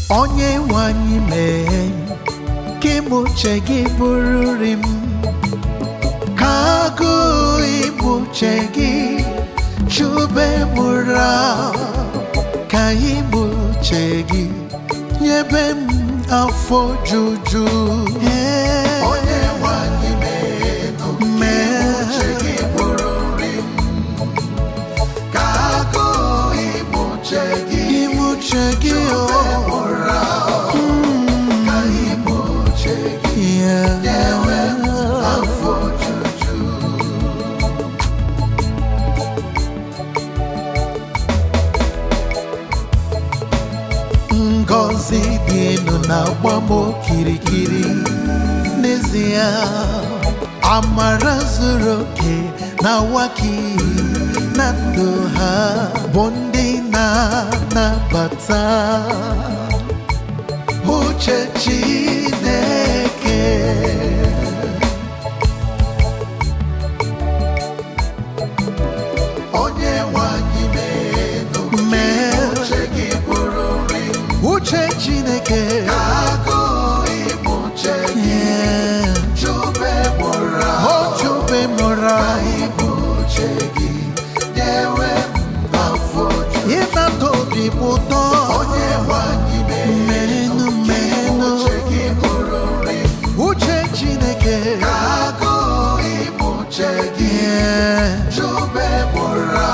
onye nwanyị mee ka imuche gị bụrụrị m ka agụụ imuche gị chube mụra ka imuche gị nyebe m afọ juju onye nwanyị mee imuche gị bụrụrị m ka agụụ imuche gị chube mụra ka imuche gị nyebe m afọ juju ngọzi dị elu na-agba m okirikiri n'ezie amara zuru oke na waki na ndụ ha bụ ndị na-anabata uche Chineke onye nwanyị mee uche gị bụrụrị uche Chineke ka agụụ imuche gị chube mụra chube mụra imuche gị nyewe m afọ ịnata obi m ụtọ onye nwanyị mee uche gị bụrụrị uche Chineke ka agụụ imuche gị chube mụra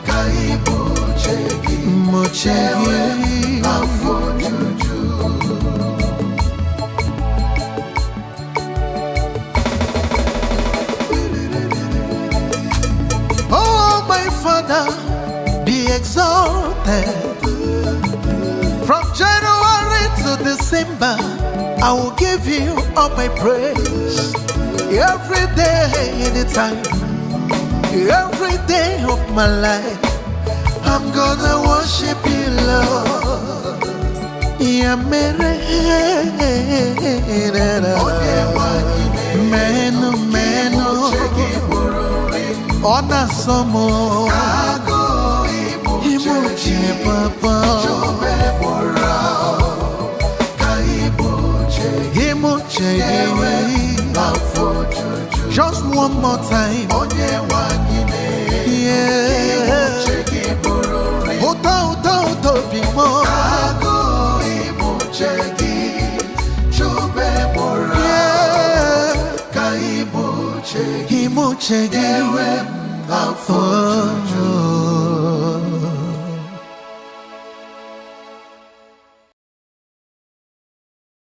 ka imuche gị nyewe m afọ juju oh my Father, be exalted. From January to December, I will give you all my praise. Every day, anytime, every day of my life, I'm gonna worship you, Lord. Ona somo imuche papa imuche just one more time yeah uto bimo imuche gị